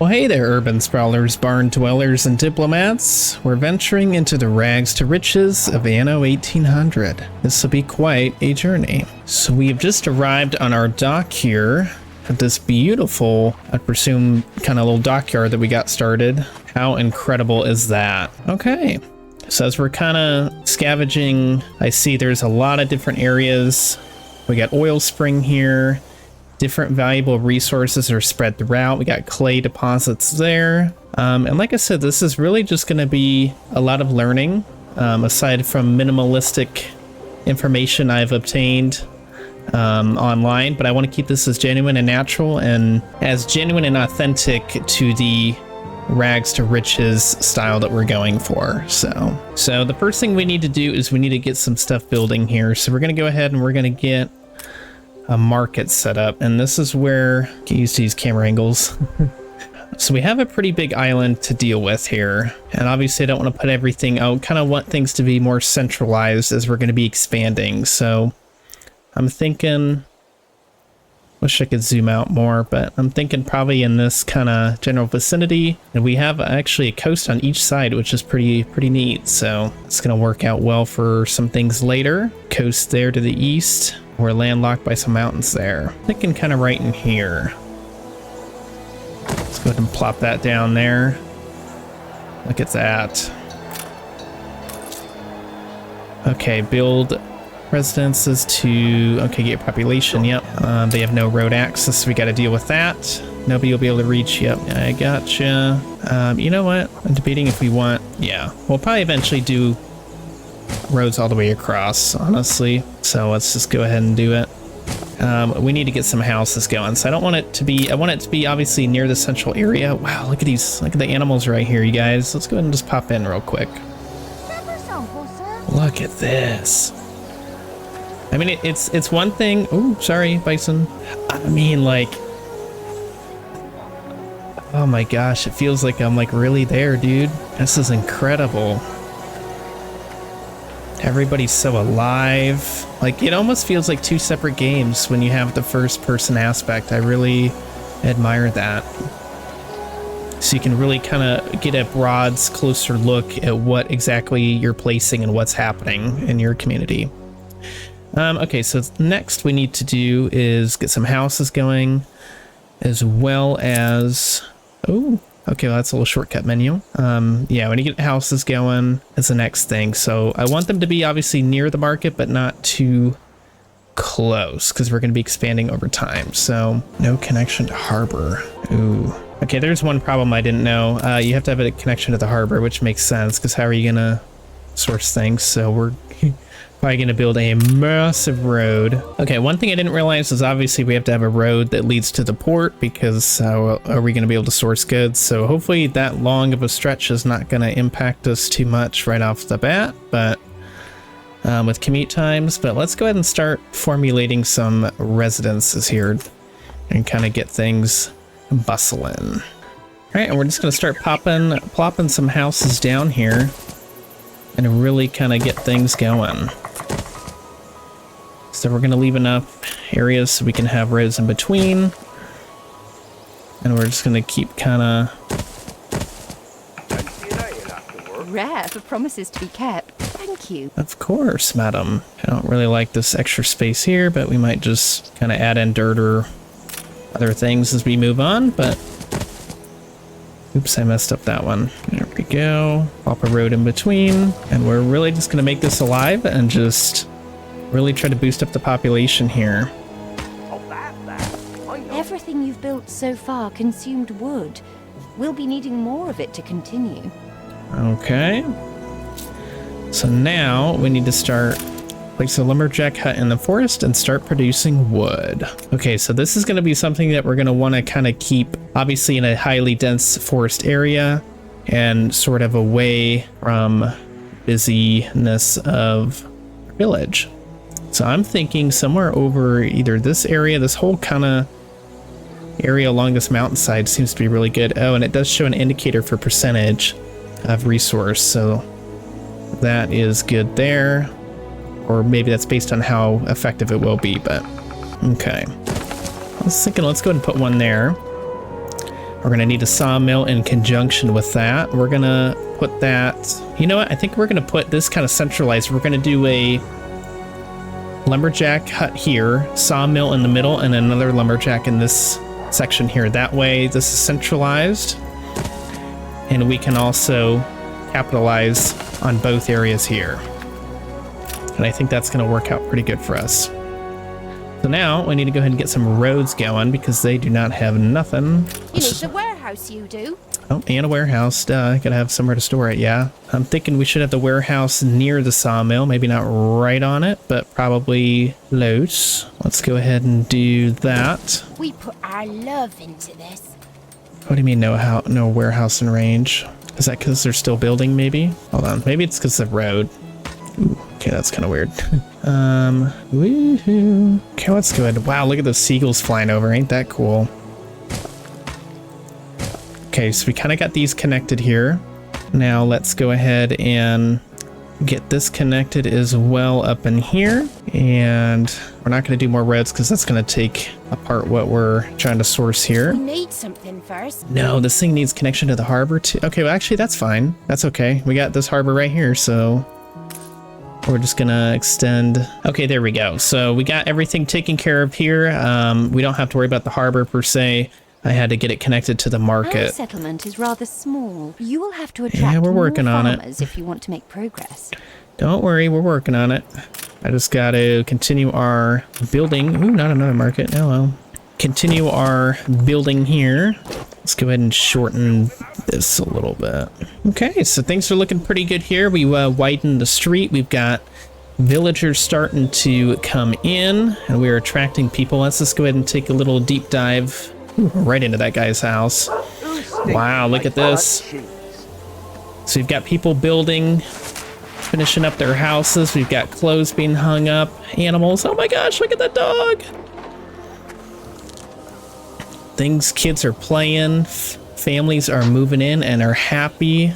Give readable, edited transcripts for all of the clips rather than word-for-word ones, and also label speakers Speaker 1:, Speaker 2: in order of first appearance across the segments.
Speaker 1: Well, hey there, urban sprawlers, barn dwellers, and diplomats. We're venturing into the rags to riches of Anno 1800. This will be quite a journey. So we have just arrived on our dock here at this beautiful, I presume, kind of little dockyard that we got started. How incredible is that? Okay. So as we're kind of scavenging, I see there's a lot of different areas. We got oil spring here. Different valuable resources are spread throughout. We got clay deposits there. And like I said, this is really just going to be a lot of learning, aside from minimalistic information I've obtained online. But I want to keep this as genuine and natural and as genuine and authentic to the rags to riches style that we're going for. So the first thing we need to do is we need to get some stuff building here. So we're going to go ahead and we're going to get a market set up, and this is where get used to these camera angles. So we have a pretty big island to deal with here, and obviously I don't want to put everything out. Kind of want things to be more centralized as we're going to be expanding. So I'm thinking, wish I could zoom out more, but I'm thinking probably in this kind of general vicinity. And we have actually a coast on each side, which is pretty neat. So it's going to work out well for some things later. Coast there to the east. We're landlocked by some mountains there. Thinking kind of right in here. Let's go ahead and plop that down there. Look at that. Okay, build residences to, okay, get population, yep. They have no road access, so we got to deal with that. Nobody will be able to reach, yep, I gotcha. You know what, I'm debating if we want, yeah, we'll probably eventually do roads all the way across, honestly. So let's just go ahead and do it. We need to get some houses going, so I don't want it to be, I want it to be obviously near the central area. Wow, look at these, look at the animals right here, you guys. Let's go ahead and just pop in real quick. Look at this. I mean, it's one thing. Oh, sorry, bison. I mean, like, oh my gosh, it feels like I'm like really there, dude. This is incredible. Everybody's so alive. Like, it almost feels like two separate games when you have the first person aspect. I really admire that. So you can really kind of get a broad, closer look at what exactly you're placing and what's happening in your community. Okay, so next we need to do is get some houses going, as well as, oh, okay, well, that's a little shortcut menu. Yeah, when you get houses going, is the next thing. So I want them to be obviously near the market, but not too close, because we're going to be expanding over time. So no connection to harbor. Ooh. Okay, there's one problem I didn't know. You have to have a connection to the harbor, which makes sense, because how are you going to source things? So we're probably going to build a massive road. Okay, one thing I didn't realize is obviously we have to have a road that leads to the port, because how are we going to be able to source goods? So hopefully that long of a stretch is not going to impact us too much right off the bat, but with commute times. But let's go ahead and start formulating some residences here and kind of get things bustling. All right, and we're just going to start plopping some houses down here and really kind of get things going. So we're going to leave enough areas so we can have roads in between. And we're just going to keep kind of...
Speaker 2: Rare for promises to be kept. Thank you.
Speaker 1: Of course, madam. I don't really like this extra space here, but we might just kind of add in dirt or other things as we move on, but... Oops, I messed up that one. There we go. Pop a road in between. And we're really just going to make this alive and just really try to boost up the population here.
Speaker 2: Everything you've built so far consumed wood. We'll be needing more of it to continue.
Speaker 1: Okay. So now we need to start place a lumberjack hut in the forest and start producing wood. Okay, so this is going to be something that we're going to want to kind of keep obviously in a highly dense forest area and sort of away from busyness of village. So I'm thinking somewhere over either this area, this whole kind of area along this mountainside seems to be really good. Oh, and it does show an indicator for percentage of resource, so that is good there. Or maybe that's based on how effective it will be, but okay. I was thinking let's go ahead and put one there. We're gonna need a sawmill in conjunction with that. We're gonna put that, you know what? I think we're gonna put this kind of centralized. We're gonna do a lumberjack hut here, sawmill in the middle, and another lumberjack in this section here. That way this is centralized, and we can also capitalize on both areas here. And I think that's going to work out pretty good for us. So now we need to go ahead and get some roads going because they do not have nothing.
Speaker 2: You need the warehouse, you do.
Speaker 1: Oh, and a warehouse. Duh, gotta have somewhere to store it, yeah. I'm thinking we should have the warehouse near the sawmill. Maybe not right on it, but probably close. Let's go ahead and do that.
Speaker 2: We put our love into this.
Speaker 1: What do you mean no warehouse in range? Is that because they're still building, maybe? Hold on, maybe it's because of the road. Ooh, okay, that's kind of weird. Woohoo. Okay, let's go ahead. Wow, look at those seagulls flying over. Ain't that cool? Okay, so we kind of got these connected here. Now let's go ahead and get this connected as well up in here. And we're not going to do more roads because that's going to take apart what we're trying to source here.
Speaker 2: We need something first.
Speaker 1: No, this thing needs connection to the harbor too. Okay, well, actually, that's fine. That's okay. We got this harbor right here, so we're just gonna extend. Okay, there we go. So we got everything taken care of here. We don't have to worry about the harbor per se. I had to get it connected to the market.
Speaker 2: Our settlement is rather small. You will have to attract
Speaker 1: we're working
Speaker 2: more
Speaker 1: on
Speaker 2: farmers
Speaker 1: it.
Speaker 2: if you want to make progress.
Speaker 1: Don't worry, we're working on it. I just got to continue our building. Ooh, not another market. Oh well. Continue our building here. Let's go ahead and shorten this a little bit. Okay, so things are looking pretty good here. We widened the street. We've got villagers starting to come in, and we're attracting people. Let's just go ahead and take a little deep dive right into that guy's house. Wow, look at this. So we've got people building, finishing up their houses. We've got clothes being hung up, animals. Oh my gosh, look at that dog. Kids are playing, families are moving in and are happy.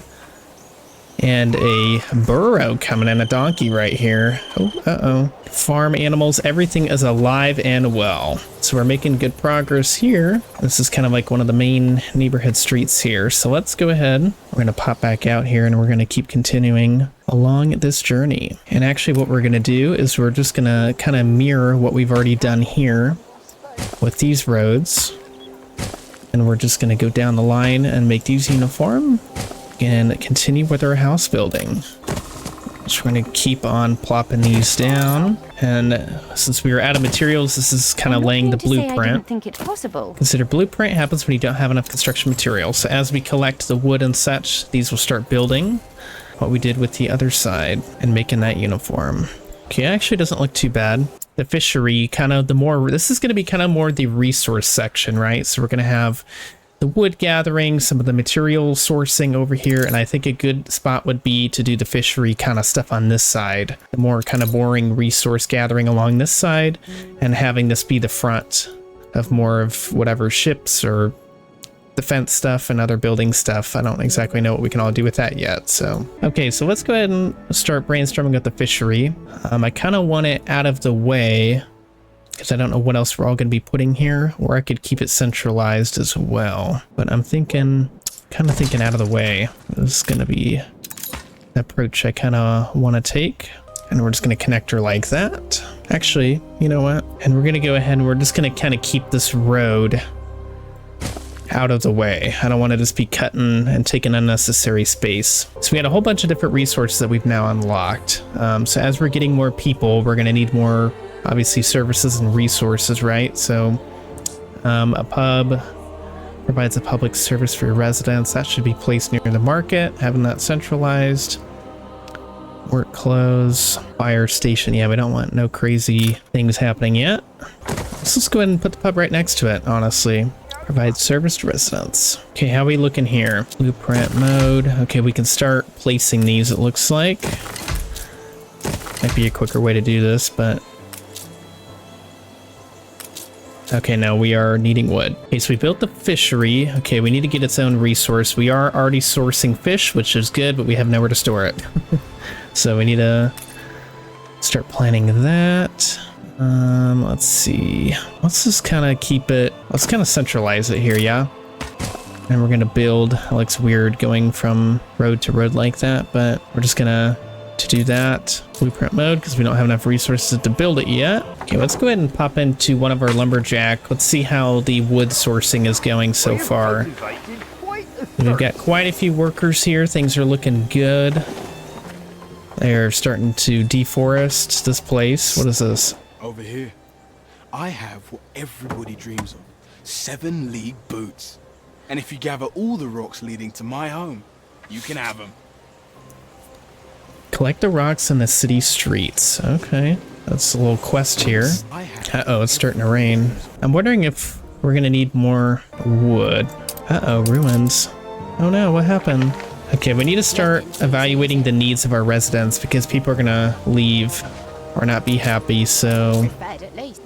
Speaker 1: And a burro coming in, a donkey right here. Oh, uh-oh. Farm animals, everything is alive and well. So we're making good progress here. This is kind of like one of the main neighborhood streets here. So let's go ahead. We're going to pop back out here and we're going to keep continuing along this journey. And actually what we're going to do is we're just going to kind of mirror what we've already done here with these roads. And we're just going to go down the line and make these uniform and continue with our house building. So we're going to keep on plopping these down. And since we are out of materials, this is kind of laying the blueprint.
Speaker 2: I don't think it's possible.
Speaker 1: Consider blueprint happens when you don't have enough construction materials. So as we collect the wood and such, these will start building what we did with the other side and making that uniform. Okay, actually doesn't look too bad. The fishery, kind of the more, this is going to be kind of more the resource section, right? So we're going to have the wood gathering, some of the material sourcing over here, and I think a good spot would be to do the fishery kind of stuff on this side. The more kind of boring resource gathering along this side, and having this be the front of more of whatever ships or defense stuff and other building stuff. I don't exactly know what we can all do with that yet. So, okay, so let's go ahead and start brainstorming with the fishery. I kind of want it out of the way because I don't know what else we're all going to be putting here, or I could keep it centralized as well. But I'm thinking, kind of thinking out of the way. This is going to be the approach I kind of want to take. And we're just going to connect her like that. Actually, you know what? And we're going to go ahead and we're just going to kind of keep this road out of the way. I don't want to just be cutting and taking unnecessary space. So we had a whole bunch of different resources that we've now unlocked. So as we're getting more people, we're going to need more, obviously, services and resources, right? So a pub provides a public service for your residents. That should be placed near the market, having that centralized. Work clothes, fire station. Yeah, we don't want no crazy things happening yet. Let's just go ahead and put the pub right next to it, honestly. Provide service to residents. Okay, how are we looking here? Blueprint mode. Okay, we can start placing these, it looks like. Might be a quicker way to do this, but... Okay, now we are needing wood. Okay, so we built the fishery. Okay, we need to get its own resource. We are already sourcing fish, which is good, but we have nowhere to store it. So we need to start planning that. Let's see. Let's just kind of keep it. Let's kind of centralize it here, yeah? And we're gonna build. It looks weird going from road to road like that, but we're just gonna do that blueprint mode because we don't have enough resources to build it yet. Okay, let's go ahead and pop into one of our lumberjack. Let's see how the wood sourcing is going so far. We've got quite a few workers here. Things are looking good. They're starting to deforest this place. What is this?
Speaker 3: Over here, I have what everybody dreams of. 7 league boots. And if you gather all the rocks leading to my home, you can have them.
Speaker 1: Collect the rocks in the city streets. Okay, that's a little quest here. Uh-oh, it's starting to rain. I'm wondering if we're gonna need more wood. Uh-oh, ruins. Oh no, what happened? Okay, we need to start evaluating the needs of our residents because people are gonna leave or not be happy, so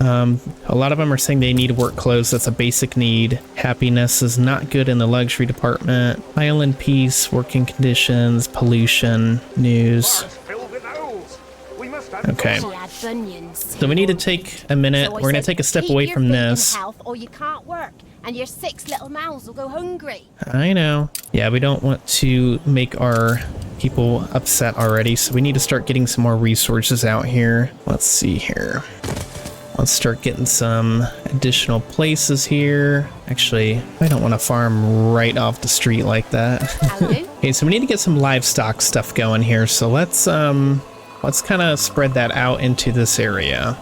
Speaker 1: a lot of them are saying they need work clothes. That's a basic need. Happiness is not good in the luxury department. Island peace, working conditions, pollution, news. Okay, so we need to take a minute. We're gonna take a step away from this.
Speaker 4: Or you can't work, and your 6 little mouths will go hungry.
Speaker 1: I know. Yeah, we don't want to make our people upset already, so we need to start getting some more resources out here. Let's see here. Let's start getting some additional places here. Actually, I don't want to farm right off the street like that. Okay, so we need to get some livestock stuff going here. So let's kind of spread that out into this area.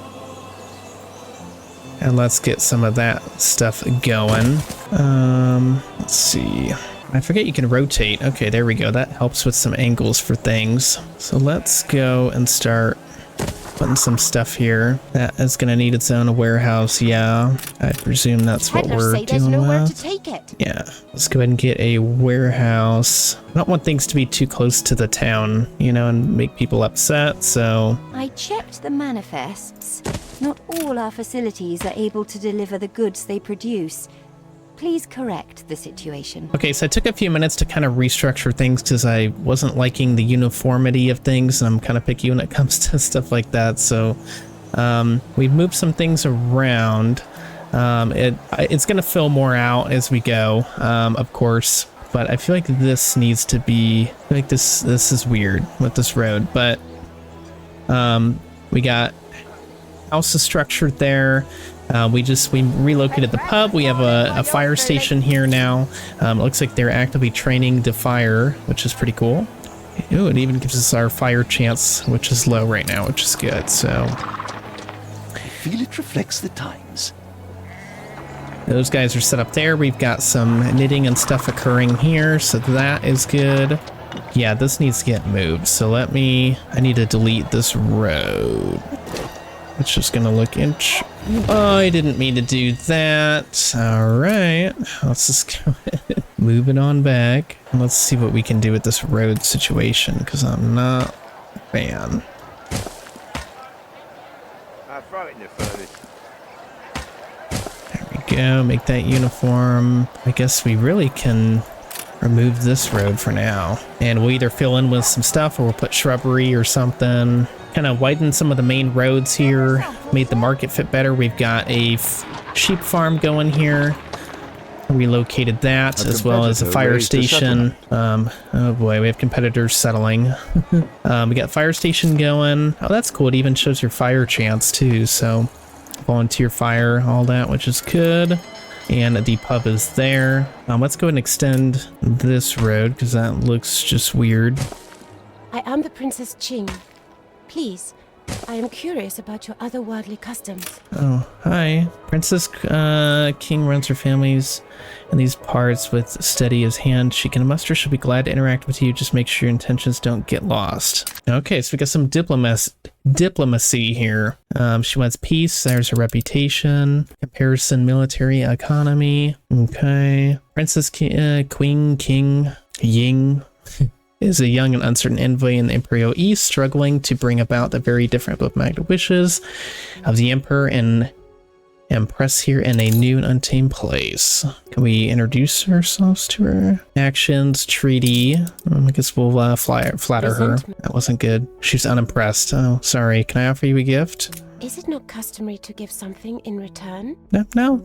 Speaker 1: And let's get some of that stuff going. Let's see. I forget you can rotate. Okay, there we go. That helps with some angles for things. So let's go and start putting some stuff here. That is going to need its own warehouse. Yeah, I presume that's what we're doing with. Yeah, let's go ahead and get a warehouse. I don't want things to be too close to the town, you know, and make people upset, so...
Speaker 2: I checked the manifests. Not all our facilities are able to deliver the goods they produce. Please correct the situation.
Speaker 1: Okay, so I took a few minutes to kind of restructure things because I wasn't liking the uniformity of things, and I'm kind of picky when it comes to stuff like that. So we've moved some things around. It's going to fill more out as we go, of course. But I feel like this needs to be... I feel like this is weird with this road. But we got houses structured there. We relocated the pub. We have a fire station here now. It looks like they're actively training the fire, which is pretty cool. Ooh, it even gives us our fire chance, which is low right now, which is good. So
Speaker 5: I feel it reflects the times.
Speaker 1: Those guys are set up there. We've got some knitting and stuff occurring here, so that is good. Yeah, this needs to get moved. So I need to delete this road. It's just gonna look Oh, I didn't mean to do that. All right, let's just go ahead, move it on back. Let's see what we can do with this road situation, because I'm not a fan.
Speaker 6: I'll throw it in the furnace.
Speaker 1: There we go, make that uniform. I guess we really can remove this road for now. And we'll either fill in with some stuff or we'll put shrubbery or something. Kind of widen some of the main roads here, made the market fit better. We've got a sheep farm going here. Relocated that as well as a fire station. Oh boy, we have competitors settling. We got fire station going. Oh, that's cool. It even shows your fire chance too. So volunteer fire, all that, which is good. And the pub is there. Let's go and extend this road because that looks just weird.
Speaker 4: I am the Princess Ching. Please, I am curious about your otherworldly customs.
Speaker 1: Oh, hi. Princess King runs her families in these parts with steady as hand. She can muster. She'll be glad to interact with you. Just make sure your intentions don't get lost. Okay, so we got some diplomacy here. She wants peace. There's her reputation. Comparison, military, economy. Okay. Princess Queen King Ying is a young and uncertain envoy in the Imperial East, struggling to bring about the very different diplomatic wishes of the Emperor and Empress here in a new and untamed place. Can we introduce ourselves to her? Actions, treaty. I guess we'll flatter her. That wasn't good. She's unimpressed. Oh, sorry. Can I offer you a gift?
Speaker 4: Is it not customary to give something in return?
Speaker 1: No,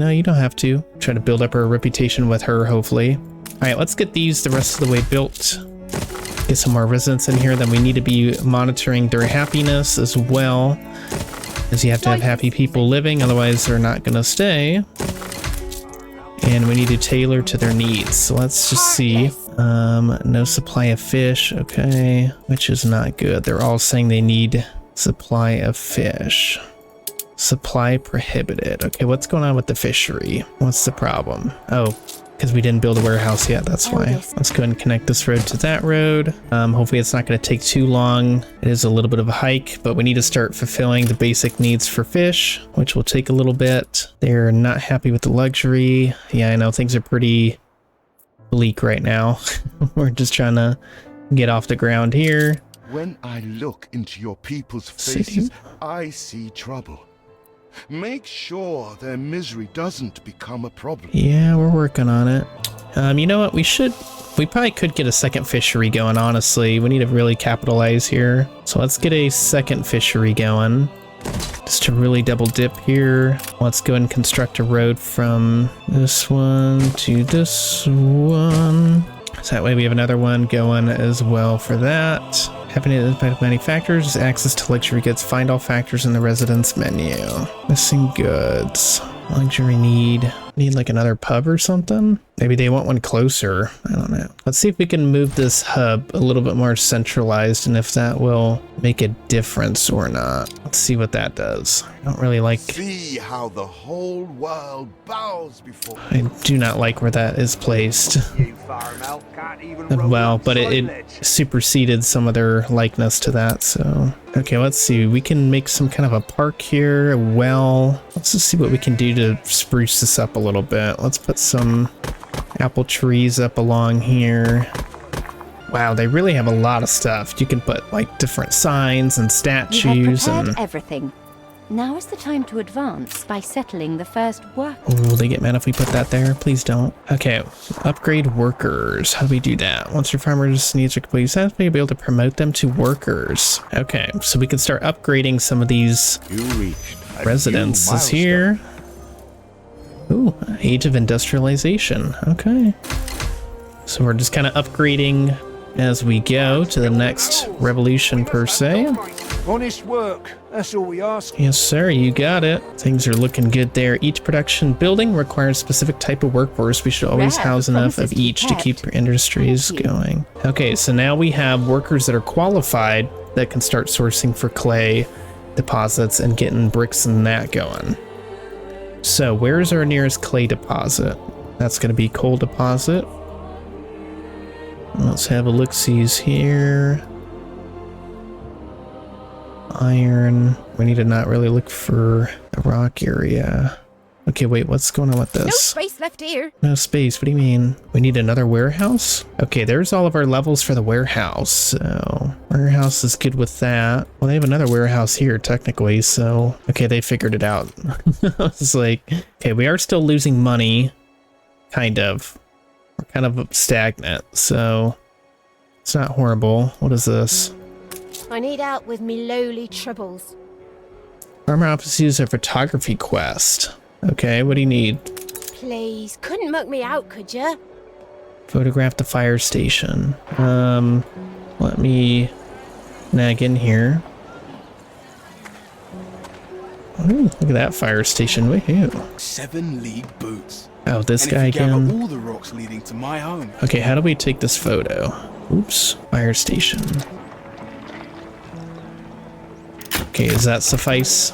Speaker 1: you don't have to. Try to build up our reputation with her, hopefully. All right, let's get these the rest of the way built. Get some more residents in here. Then we need to be monitoring their happiness as well, as you have to have happy people living, otherwise they're not going to stay. And we need to tailor to their needs. So let's just see. No supply of fish. Okay, which is not good. They're all saying they need supply of fish. Supply prohibited. Okay, what's going on with the fishery? What's the problem? Oh, because we didn't build a warehouse yet, that's why. Let's go ahead and connect this road to that road. Hopefully it's not going to take too long. It is a little bit of a hike, but we need to start fulfilling the basic needs for fish, which will take a little bit. They're not happy with the luxury. Yeah, I know things are pretty bleak right now. We're just trying to get off the ground here.
Speaker 5: When I look into your people's faces, I see trouble. Make sure their misery doesn't become a problem.
Speaker 1: Yeah, we're working on it. You know what? We probably could get a second fishery going, honestly. We need to really capitalize here. So let's get a second fishery going. Just to really double dip here. Let's go and construct a road from this one to this one. So that way we have another one going as well for that. Happening by many factors, access to luxury goods, find all factors in the residence menu. Missing goods, luxury need like another pub or something? Maybe they want one closer, I don't know. Let's see if we can move this hub a little bit more centralized and if that will make a difference or not. Let's see what that does. I don't really like...
Speaker 5: See how the whole world bows before...
Speaker 1: I do not like where that is placed. Well, but it superseded some of their likeness to that, so... Okay, let's see. We can make some kind of a park here, a well. Let's just see what we can do to spruce this up a little bit. Let's put some apple trees up along here. Wow, they really have a lot of stuff. You can put like different signs and statues.
Speaker 2: You have prepared
Speaker 1: and
Speaker 2: everything. Now is the time to advance by settling the first work.
Speaker 1: Oh, will they get mad if we put that there? Please don't. Okay, upgrade workers. How do we do that? Once your farmers' needs are complete, you'll be able to promote them to workers. Okay, so we can start upgrading some of these residences here. Ooh, age of industrialization. Okay. So we're just kind of upgrading as we go to the next revolution per se.
Speaker 6: Honest work, that's all we ask.
Speaker 1: Yes, sir, you got it. Things are looking good there. Each production building requires a specific type of workforce. We should always house enough of each to keep our industries going. Okay, so now we have workers that are qualified that can start sourcing for clay deposits and getting bricks and that going. So where's our nearest clay deposit? That's going to be coal deposit. Let's have a look-sees here. Iron. We need to not really look for the rock area. Okay, wait, what's going on with this?
Speaker 4: No space left here.
Speaker 1: No space, what do you mean? We need another warehouse? Okay, there's all of our levels for the warehouse, so... Warehouse is good with that. Well, they have another warehouse here, technically, so... Okay, they figured it out. I was like, okay, we are still losing money. Kind of. We're kind of stagnant, so... It's not horrible. What is this?
Speaker 4: I need help with me lowly troubles.
Speaker 1: Farmer offices a photography quest. Okay, what do you need?
Speaker 4: Please, couldn't mug me out, could ya?
Speaker 1: Photograph the fire station. Let me nag in here. Ooh, look at that fire station. Woohoo.
Speaker 3: 7 league boots.
Speaker 1: Oh, this
Speaker 3: and
Speaker 1: guy
Speaker 3: if you gather
Speaker 1: again.
Speaker 3: all the rocks leading to my home.
Speaker 1: Okay, how do we take this photo? Oops, fire station. Okay, does that suffice?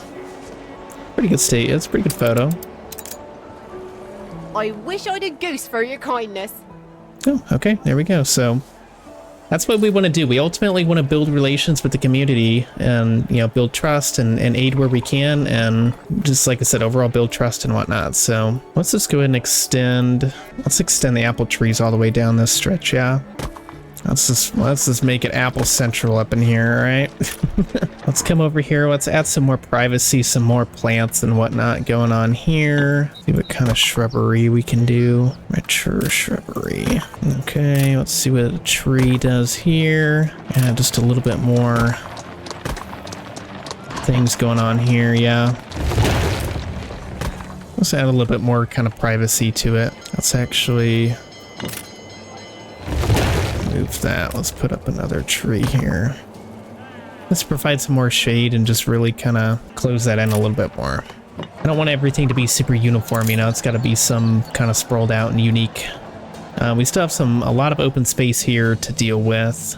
Speaker 1: Pretty good state. It's a pretty good photo.
Speaker 4: I wish I'd a goose for your kindness.
Speaker 1: Oh, okay, there we go. So that's what we want to do. We ultimately want to build relations with the community and, you know, build trust and aid where we can, and just like I said, overall build trust and whatnot. So let's just go ahead and let's extend the apple trees all the way down this stretch. Yeah. Let's just make it apple central up in here, all right? Let's come over here. Let's add some more privacy, some more plants and whatnot going on here. See what kind of shrubbery we can do. Mature shrubbery. Okay, let's see what a tree does here. Add just a little bit more things going on here, yeah. Let's add a little bit more kind of privacy to it. Let's actually move that. Let's put up another tree here. Let's provide some more shade and just really kind of close that in a little bit more. I don't want everything to be super uniform, you know, it's got to be some kind of sprawled out and unique. We still have a lot of open space here to deal with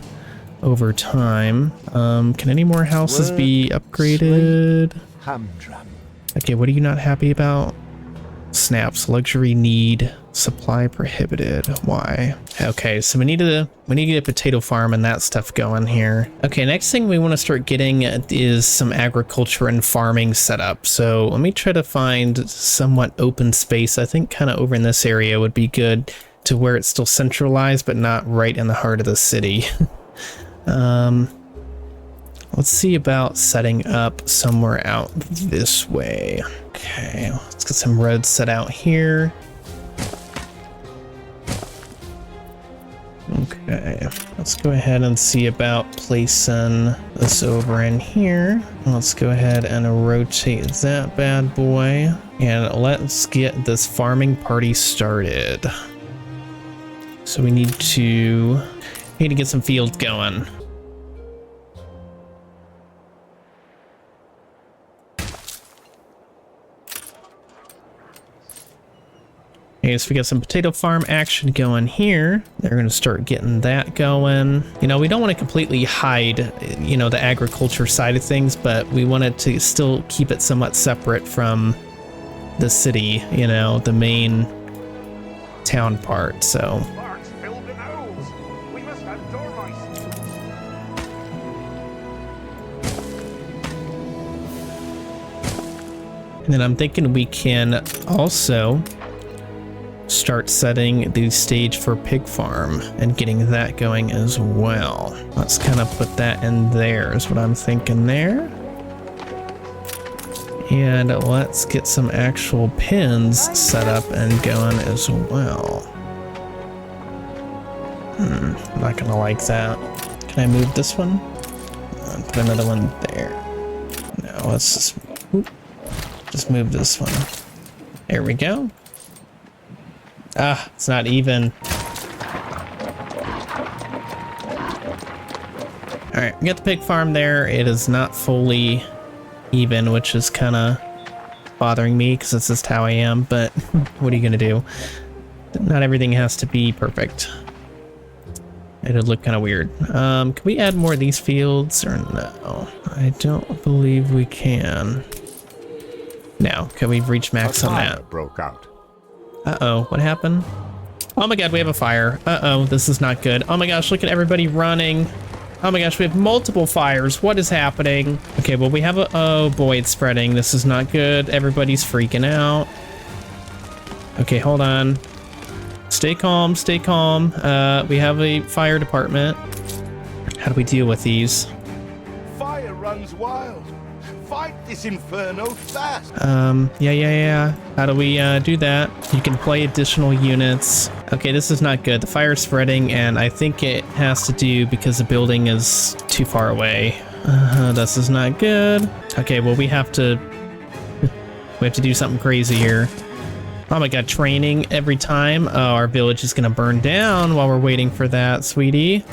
Speaker 1: over time. Can any more houses be upgraded?
Speaker 6: Hamdrum.
Speaker 1: Okay, what are you not happy about? Snaps, luxury need, supply prohibited. Why? Okay, so we need to get a potato farm and that stuff going here. Okay, next thing we want to start getting is some agriculture and farming set up. So let me try to find somewhat open space. I think kind of over in this area would be good to where it's still centralized, but not right in the heart of the city. Let's see about setting up somewhere out this way. Okay, let's get some roads set out here. Okay, let's go ahead and see about placing this over in here. Let's go ahead and rotate that bad boy. And let's get this farming party started. So we need to get some fields going. Okay, so we got some potato farm action going here. They're going to start getting that going. You know, we don't want to completely hide, you know, the agriculture side of things, but we wanted to still keep it somewhat separate from the city, you know, the main town part, so. And then I'm thinking we can also start setting the stage for pig farm and getting that going as well. Let's kind of put that in there is what I'm thinking there. And let's get some actual pins set up and going as well. I'm not gonna like that. Can I move this one? Put another one there. No, let's just move this one. There we go. Ah, it's not even. All right, we got the pig farm there. It is not fully even, which is kind of bothering me because it's just how I am, but what are you gonna do? Not everything has to be perfect. It'd look kind of weird. Can we add more of these fields or no? I don't believe we can. No, can we reach max on that?
Speaker 6: Broke out.
Speaker 1: Uh-oh, what happened? Oh my god, we have a fire. Uh-oh, this is not good. Oh my gosh, look at everybody running. Oh my gosh, we have multiple fires. What is happening? Okay, well, we have a... Oh boy, it's spreading. This is not good. Everybody's freaking out. Okay, hold on. Stay calm, stay calm. We have a fire department. How do we deal with these?
Speaker 5: Fire runs wild. Fight this inferno fast.
Speaker 1: Yeah. How do we do that? You can play additional units. Okay, this is not good. The fire's spreading, and I think it has to do because the building is too far away. This is not good. Okay, well, we have to do something crazy here. Oh my god, training every time. Oh, our village is gonna burn down while we're waiting for that, sweetie.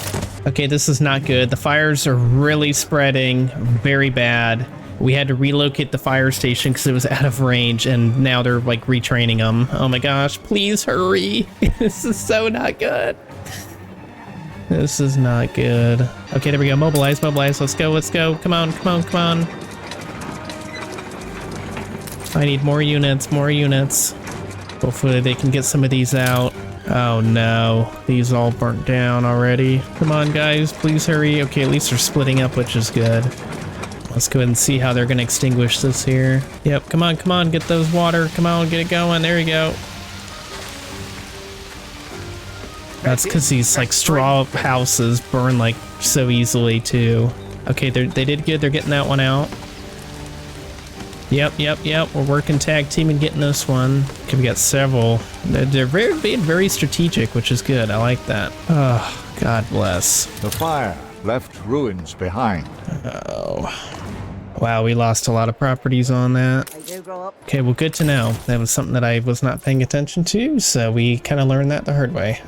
Speaker 1: Okay, this is not good. The fires are really spreading very bad. We had to relocate the fire station because it was out of range, and now they're like retraining them. Oh my gosh, please hurry. This is so not good. This is not good. Okay, there we go. Mobilize. Let's go. Come on. I need more units. Hopefully they can get some of these out. Oh no, these all burnt down already. Come on guys, please hurry. Okay, at least they're splitting up, which is good. Let's go ahead and see how they're gonna extinguish this here. Yep, come on, get those water. Come on, get it going. There you go. That's because these like straw houses burn like so easily too. Okay, they did good. They're getting that one out. Yep. We're working tag team and getting this one. Okay, we got several. They're being very strategic, which is good. I like that. Oh, God bless.
Speaker 6: The fire left ruins behind.
Speaker 1: Oh. Wow, we lost a lot of properties on that. Okay, well, good to know. That was something that I was not paying attention to, so we kind of learned that the hard way.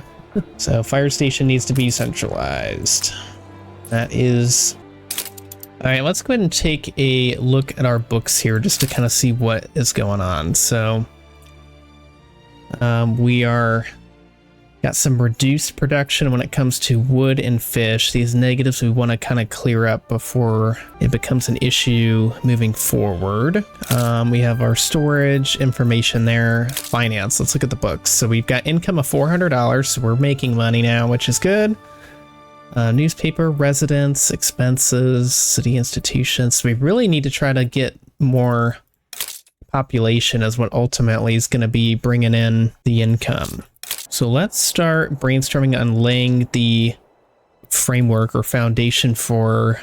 Speaker 1: So fire station needs to be centralized. That is... All right, let's go ahead and take a look at our books here just to kind of see what is going on. So we got some reduced production when it comes to wood and fish. These negatives we want to kind of clear up before it becomes an issue moving forward. We have our storage information there. Finance, let's look at the books. So we've got income of $400, so we're making money now, which is good. Newspaper, residence, expenses, city institutions. So we really need to try to get more population as what ultimately is going to be bringing in the income. So let's start brainstorming on laying the framework or foundation for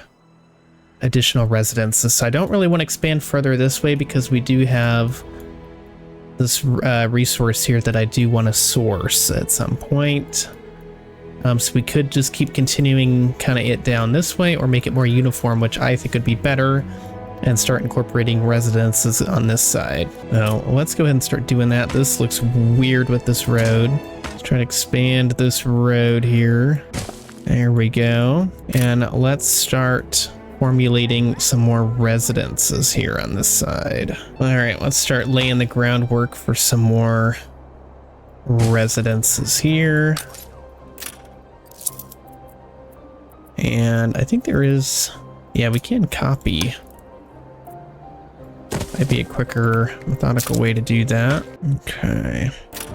Speaker 1: additional residences. So I don't really want to expand further this way because we do have this resource here that I do want to source at some point. So we could just keep continuing kind of it down this way or make it more uniform, which I think would be better, and start incorporating residences on this side. Now, let's go ahead and start doing that. This looks weird with this road. Let's try to expand this road here. There we go. And let's start formulating some more residences here on this side. All right, let's start laying the groundwork for some more residences here. And I think there is, yeah, we can copy. Might be a quicker, methodical way to do that. Okay,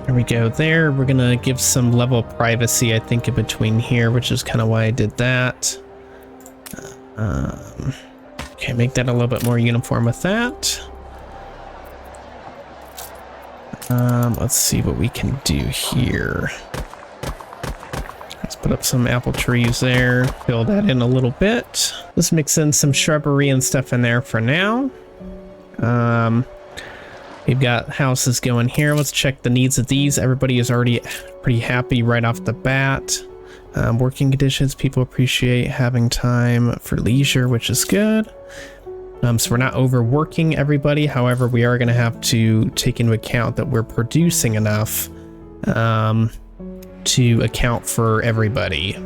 Speaker 1: there we go there. We're gonna give some level of privacy, I think, in between here, which is kind of why I did that. Okay, make that a little bit more uniform with that. Let's see what we can do here. Let's put up some apple trees there, fill that in a little bit. Let's mix in some shrubbery and stuff in there for now. We've got houses going here. Let's check the needs of these. Everybody is already pretty happy right off the bat. Working conditions, people appreciate having time for leisure, which is good. So we're not overworking everybody. However, we are going to have to take into account that we're producing enough to account for everybody.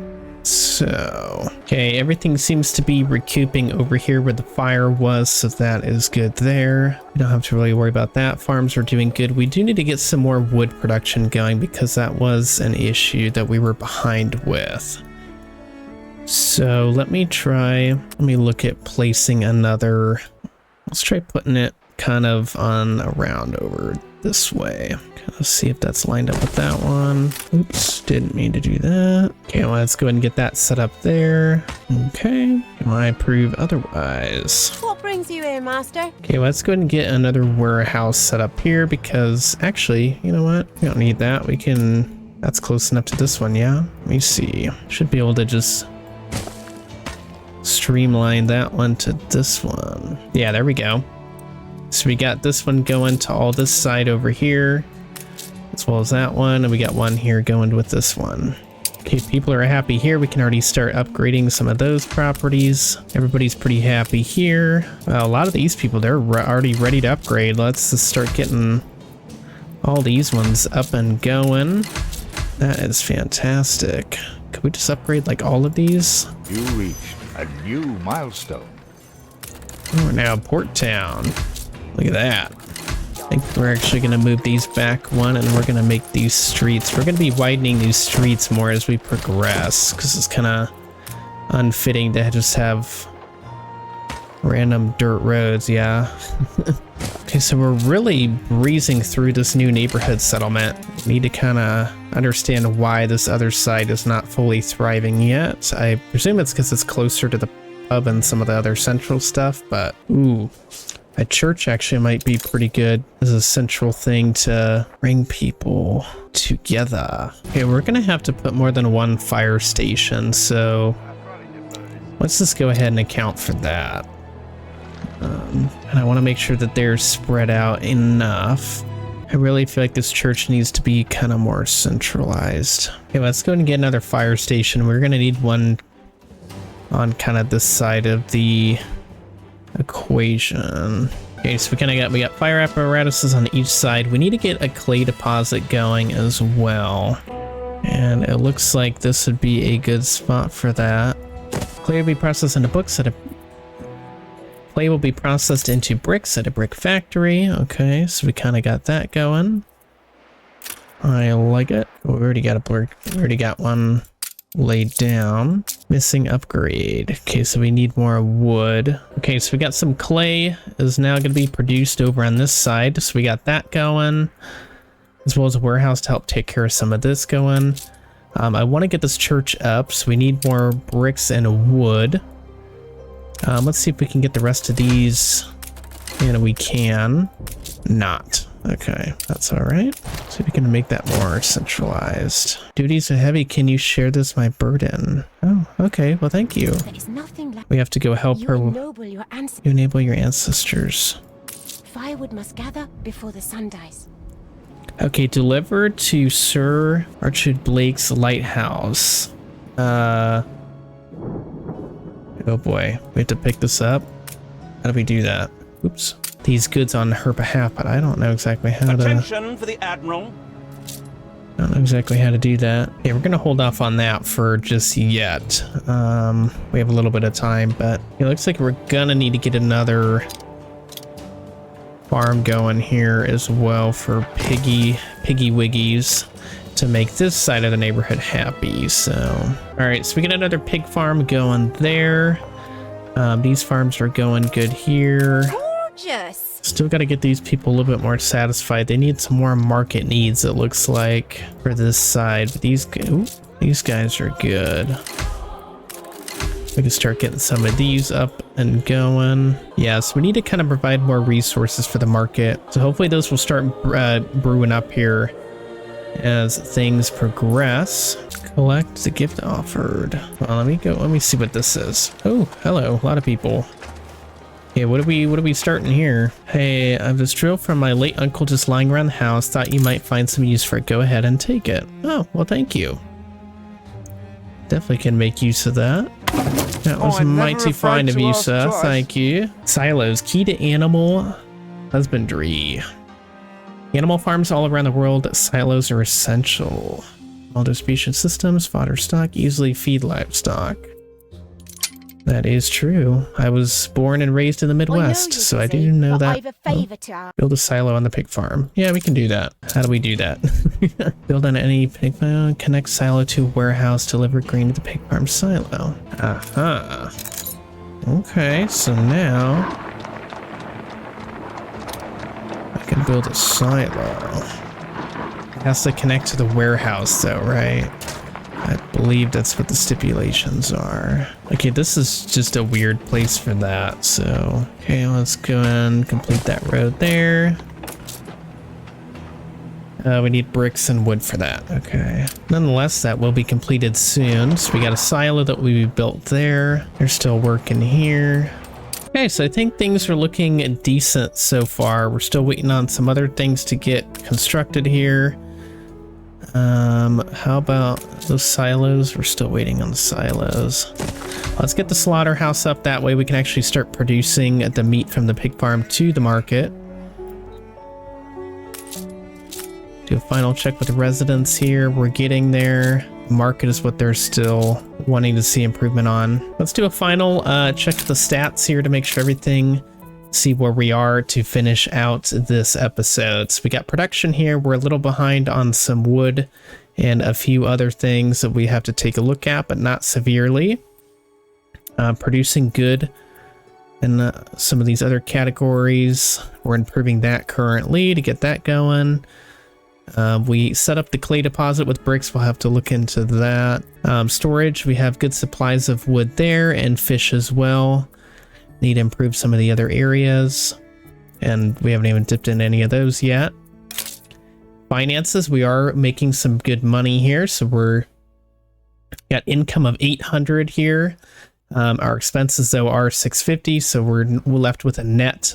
Speaker 1: So, okay, everything seems to be recouping over here where the fire was, so that is good there. We don't have to really worry about that. Farms are doing good. We do need to get some more wood production going because that was an issue that we were behind with. So let me look at placing another, let's try putting it kind of on around over this way. Let's see if that's lined up with that one. Oops, didn't mean to do that. Okay, well, let's go ahead and get that set up there. Okay, I approve otherwise.
Speaker 4: What brings you here, master?
Speaker 1: Okay, let's go ahead and get another warehouse set up here because actually, you know what? We don't need that. We can, that's close enough to this one, yeah? Let me see. Should be able to just streamline that one to this one. Yeah, there we go. So we got this one going to all this side over here, as well as that one, and we got one here going with this one. Okay, people are happy here. We can already start upgrading some of those properties. Everybody's pretty happy here. Well, a lot of these people, they're already ready to upgrade. Let's just start getting all these ones up and going. That is fantastic. Could we just upgrade like all of these?
Speaker 6: You reached a new milestone.
Speaker 1: Oh, we're now Port Town. Look at that. I think we're actually going to move these back one, and we're going to make these streets. We're going to be widening these streets more as we progress, because it's kind of unfitting to just have random dirt roads, yeah. Okay, so we're really breezing through this new neighborhood settlement. We need to kind of understand why this other side is not fully thriving yet. I presume it's because it's closer to the pub and some of the other central stuff, but ooh. A church actually might be pretty good as a central thing to bring people together. Okay, we're gonna have to put more than one fire station, so let's just go ahead and account for that. And I want to make sure that they're spread out enough. I really feel like this church needs to be kind of more centralized. Okay, let's go ahead and get another fire station. We're gonna need one on kind of this side of the equation. Okay, so we got fire apparatuses on each side. We need to get a clay deposit going as well. And it looks like this would be a good spot for that. Clay will be processed into bricks at a brick factory. Okay, so we kind of got that going. I like it. Oh, we already got one laid down. Missing upgrade. Okay, so we need more wood. Okay, so we got some clay is now going to be produced over on this side. So we got that going, as well as a warehouse to help take care of some of this going. I want to get this church up, so we need more bricks and wood. Let's see if we can get the rest of these. And we can not. Okay, that's all right. So we can make that more centralized. Duties are heavy. Can you share this my burden? Oh, okay. Well, thank you.
Speaker 4: There is nothing like
Speaker 1: We have to go help her.
Speaker 4: You
Speaker 1: Enable your ancestors.
Speaker 4: Firewood must gather before the sun dies.
Speaker 1: Okay, deliver to Sir Archibald Blake's lighthouse. Oh boy, we have to pick this up. How do we do that? Oops. These goods on her behalf, but I don't know exactly how to.
Speaker 7: Attention for the Admiral.
Speaker 1: I don't know exactly how to do that. Okay, we're gonna hold off on that for just yet. We have a little bit of time, but it looks like we're gonna need to get another farm going here as well for piggy wiggies to make this side of the neighborhood happy. So, all right, so we get another pig farm going there. These farms are going good here.
Speaker 2: Gorgeous.
Speaker 1: Still got to get these people a little bit more satisfied. They need some more market needs, it looks like, for this side. But these guys are good. We can start getting some of these up and going. Yeah, so we need to kind of provide more resources for the market. So hopefully those will start brewing up here as things progress. Collect the gift offered. Well, let me see what this is. Oh, hello, a lot of people. Yeah, what are we starting here? Hey, I've this drill from my late uncle just lying around the house. Thought you might find some use for it. Go ahead and take it. Oh, well, thank you. Definitely can make use of that. That was mighty fine of you, sir. Thank you. Silos, key to animal husbandry. Animal farms all around the world, silos are essential. All distribution systems, fodder stock, easily feed livestock. That is true. I was born and raised in the Midwest, so I do know that. Build a silo on the pig farm. Yeah, we can do that. How do we do that? Build on any pig farm, connect silo to warehouse, deliver grain to the pig farm silo. Aha. Okay, so now I can build a silo. It has to connect to the warehouse though, right? I believe that's what the stipulations are. Okay, this is just a weird place for that, so... Okay, let's go and complete that road there. We need bricks and wood for that, okay. Nonetheless, that will be completed soon. So we got a silo that we built there. They're still working here. Okay, so I think things are looking decent so far. We're still waiting on some other things to get constructed here. How about those silos? We're still waiting on the silos. Let's get the slaughterhouse up. That way we can actually start producing the meat from the pig farm to the market. Do a final check with the residents here. We're getting there. Market is what they're still wanting to see improvement on. Let's do a final check the stats here to make sure everything, see where we are to finish out this episode. So we got production here. We're a little behind on some wood and a few other things that we have to take a look at, but not severely. Producing good in some of these other categories. We're improving that currently to get that going. We set up the clay deposit with bricks. We'll have to look into that. Storage, we have good supplies of wood there and fish as well. Need to improve some of the other areas, and we haven't even dipped in any of those yet. Finances, we are making some good money here, so we're got income of 800 here. Our expenses though are 650, so we're left with a net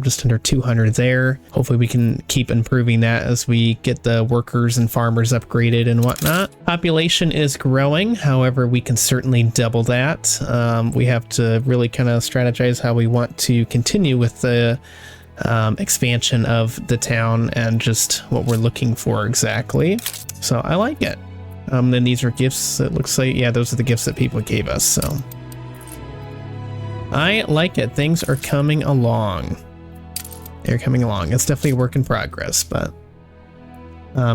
Speaker 1: just under 200 there. Hopefully we can keep improving that as we get the workers and farmers upgraded and whatnot. Population is growing, however we can certainly double that. We have to really kind of strategize how we want to continue with the expansion of the town and just what we're looking for exactly. So I like it. Then these are gifts, it looks like. Yeah, those are the gifts that people gave us, so I like it. Things are coming along. They're coming along. It's definitely a work in progress, but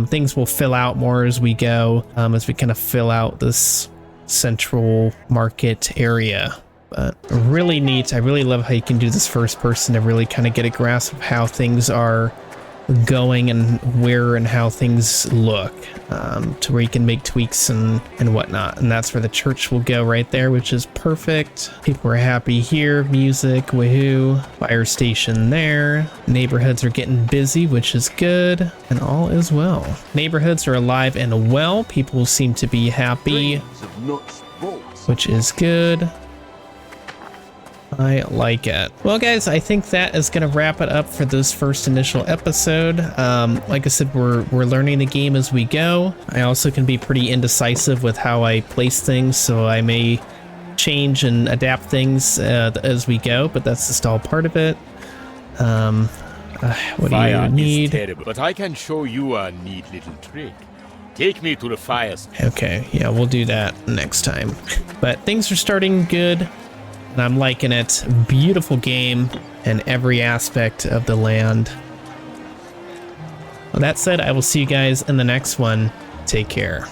Speaker 1: things will fill out more as we go, as we kind of fill out this central market area. But really neat. I really love how you can do this first person to really kind of get a grasp of how things are going and where and how things look, to where you can make tweaks and whatnot. And that's where the church will go right there, which is perfect. People are happy here. Music, woohoo. Fire station there. Neighborhoods are getting busy, which is good, and all is well. Neighborhoods are alive and well. People seem to be happy, which is good. I like it. Well, guys, I think that is going to wrap it up for this first initial episode. Like I said, we're learning the game as we go. I also can be pretty indecisive with how I place things, so I may change and adapt things as we go, but that's just all part of it. What do you need?
Speaker 7: Is terrible, but I can show you a neat little trick. Take me to the fire.
Speaker 1: Okay, yeah, we'll do that next time. But things are starting good. And I'm liking it. Beautiful game in every aspect of the land. Well, that said, I will see you guys in the next one. Take care.